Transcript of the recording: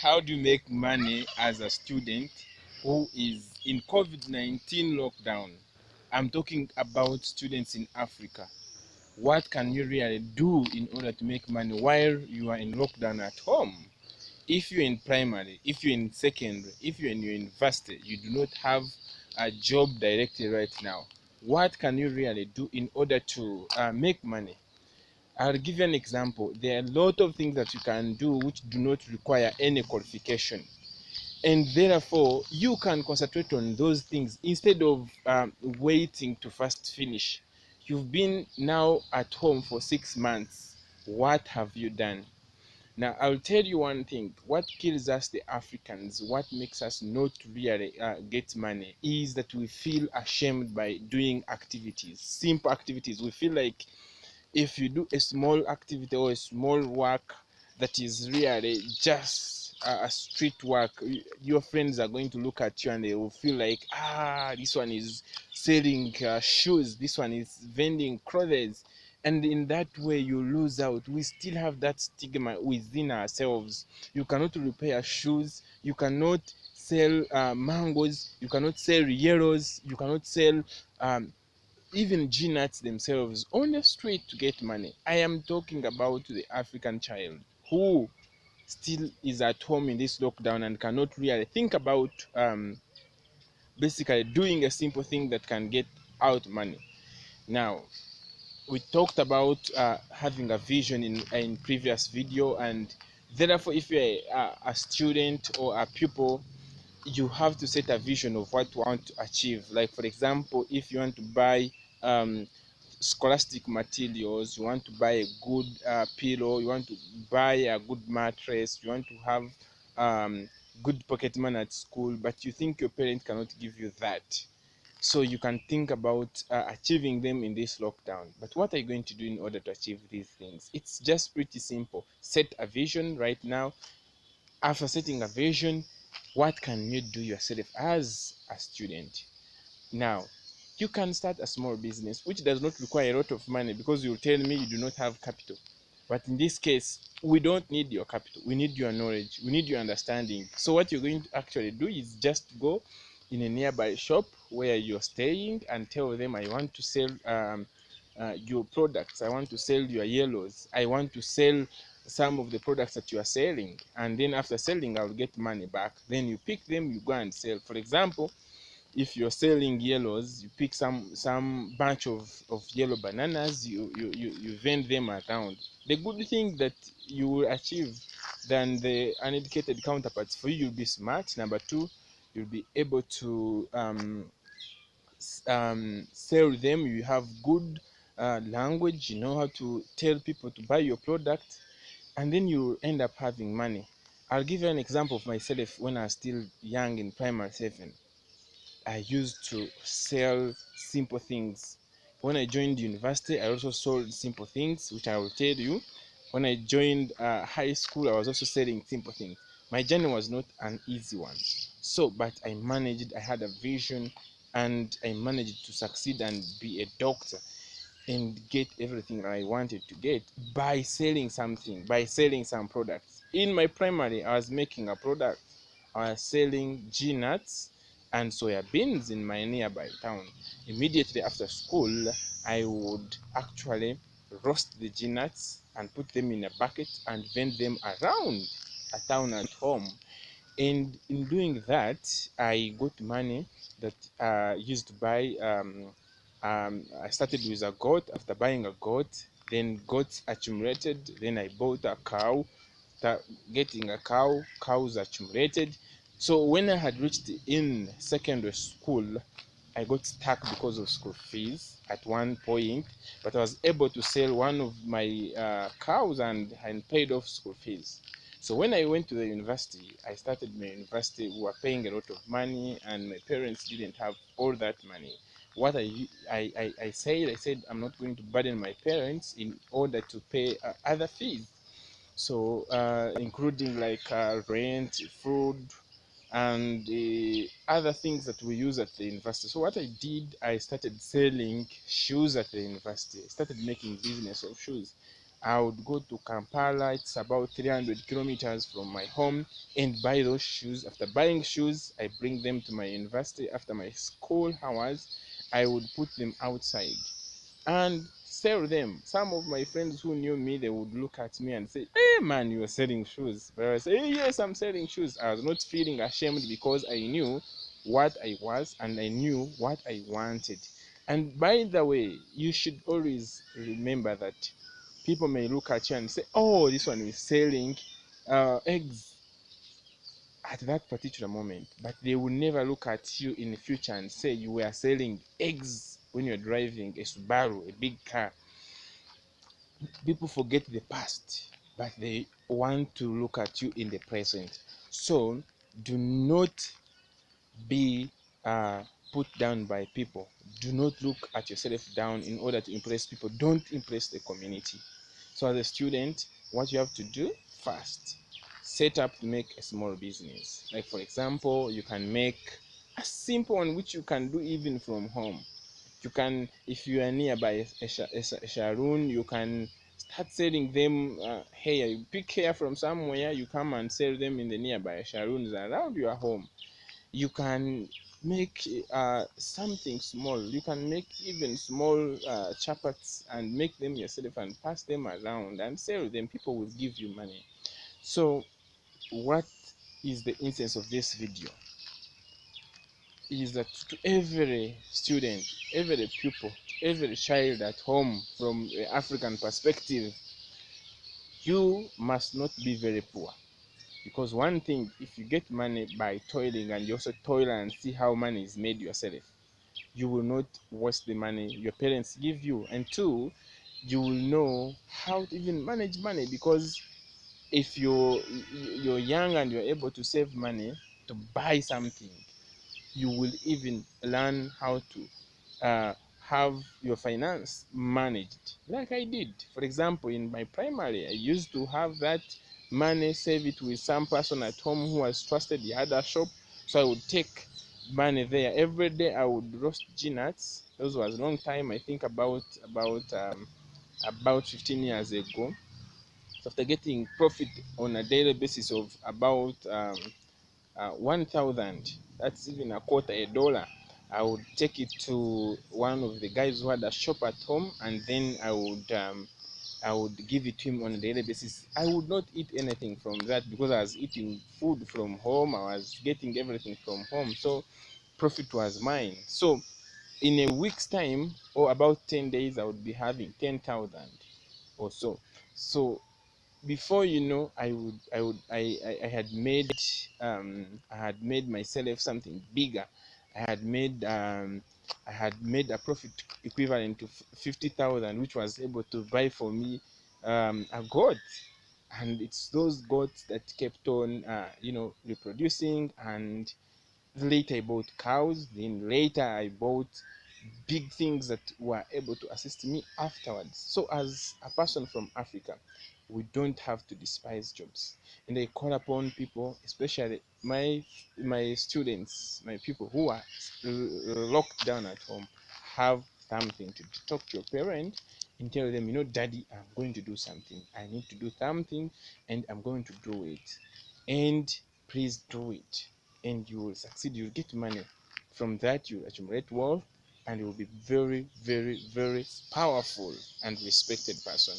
How do you make money as a student who is in COVID-19 lockdown? I'm talking about students in Africa. What can you really do in order to make money while you are in lockdown at home? If you're in primary, if you're in secondary, if you're in your university, you do not have a job directly right now. What can you really do in order to make money? I'll give you an example. There are a lot of things that you can do which do not require any qualification, and therefore you can concentrate on those things instead of waiting to first finish. You've been now at home for 6 months. What have you done? Now I'll tell you one thing. What kills us, the Africans, what makes us not really get money, is that we feel ashamed by doing activities, simple activities. We feel like if you do a small activity or a small work that is really just a street work, your friends are going to look at you and they will feel like, this one is selling shoes, this one is vending clothes, and in that way you lose out. We still have that stigma within ourselves. You cannot repair shoes, you cannot sell mangoes, you cannot sell yellows, you cannot sell even G-nuts themselves on the street to get money. I am talking about the African child who still is at home in this lockdown and cannot really think about basically doing a simple thing that can get out money. Now, we talked about having a vision in previous video, and therefore if you're a student or a pupil, you have to set a vision of what you want to achieve. Like, for example, if you want to buy scholastic materials, you want to buy a good pillow, you want to buy a good mattress, you want to have good pocket money at school, but you think your parents cannot give you that. So you can think about achieving them in this lockdown. But what are you going to do in order to achieve these things? It's just pretty simple. Set a vision right now. After setting a vision, what can you do yourself as a student? Now, you can start a small business which does not require a lot of money, because you'll tell me you do not have capital. But in this case, we don't need your capital. We need your knowledge. We need your understanding. So what you're going to actually do is just go in a nearby shop where you're staying and tell them, I want to sell your products. I want to sell your yellows. I want to sell some of the products that you are selling. And then after selling, I'll get money back. Then you pick them, you go and sell. For example, if you're selling yellows, you pick some bunch of yellow bananas, you vend them around. The good thing that you will achieve than the uneducated counterparts, for you, you'll be smart. Number two, you'll be able to sell them. You have good language, you know how to tell people to buy your product, and then you end up having money. I'll give you an example of myself. When I was still young in primary 7, I used to sell simple things. When I joined university, I also sold simple things, which I will tell you. When I joined high school, I was also selling simple things. My journey was not an easy one. So, but I managed, I had a vision, and I managed to succeed and be a doctor and get everything I wanted to get by selling something, by selling some products. In my primary, I was making a product. I was selling G-nuts and soya beans in my nearby town. Immediately after school, I would actually roast the G-nuts and put them in a bucket and vend them around a town at home. And in doing that, I got money that I used to buy. I started with a goat. After buying a goat, then goats accumulated. Then I bought a cow. Getting a cow, cows accumulated. So when I had reached in secondary school, I got stuck because of school fees at one point, but I was able to sell one of my cows and paid off school fees. So when I went to the university, I started my university. We were paying a lot of money, and my parents didn't have all that money. What I said I'm not going to burden my parents in order to pay other fees. So including like rent, food, and other things that we use at the university. So what I did, I started selling shoes at the university. I started making business of shoes. I would go to Kampala, it's about 300 kilometers from my home, and buy those shoes. After buying shoes, I bring them to my university. After my school hours, I would put them outside and sell them. Some of my friends who knew me, they would look at me and say, "Hey man, you're selling shoes." But I say, "Hey, yes, I'm selling shoes." I was not feeling ashamed because I knew what I was and I knew what I wanted. And by the way, you should always remember that people may look at you and say, "Oh, this one is selling eggs at that particular moment," but they will never look at you in the future and say you were selling eggs when you're driving a Subaru, a big car. People forget the past, but they want to look at you in the present. So do not be put down by people. Do not look at yourself down in order to impress people. Don't impress the community. So as a student, what you have to do first, set up to make a small business. Like for example, you can make a simple one which you can do even from home. You can, if you are nearby a saloon, you can start selling them hair. You pick hair from somewhere, you come and sell them in the nearby saloons around your home. You can make something small. You can make even small chapats and make them yourself and pass them around and sell them. People will give you money. So what is the essence of this video is that to every student, every pupil, every child at home, from the African perspective, you must not be very poor. Because one thing, if you get money by toiling and you also toil and see how money is made yourself, you will not waste the money your parents give you. And two, you will know how to even manage money, because if you're young and you're able to save money to buy something, you will even learn how to have your finance managed like I did. For example, in my primary, I used to have that money, save it with some person at home who was trusted. He had a shop, so I would take money there every day. I would roast peanuts. Those was a long time, I think about 15 years ago. So after getting profit on a daily basis of about 1,000, that's even a quarter a dollar, I would take it to one of the guys who had a shop at home, and then I would give it to him on a daily basis. I would not eat anything from that because I was eating food from home. I was getting everything from home, so profit was mine. So in a week's time, or about 10 days, I would be having 10,000 or so. So before you know, I had made myself something bigger. I had made a profit equivalent to 50,000, which was able to buy for me a goat. And it's those goats that kept on reproducing. And later I bought cows, then later I bought big things that were able to assist me afterwards. So as a person from Africa, we don't have to despise jobs. And I call upon people, especially my students, my people who are locked down at home, have something to talk to your parent and tell them, "Daddy, I'm going to do something. I need to do something, and I'm going to do it. And please do it. And you will succeed. You'll get money. From that, you accumulate wealth, and you will be very, very, very powerful and respected person."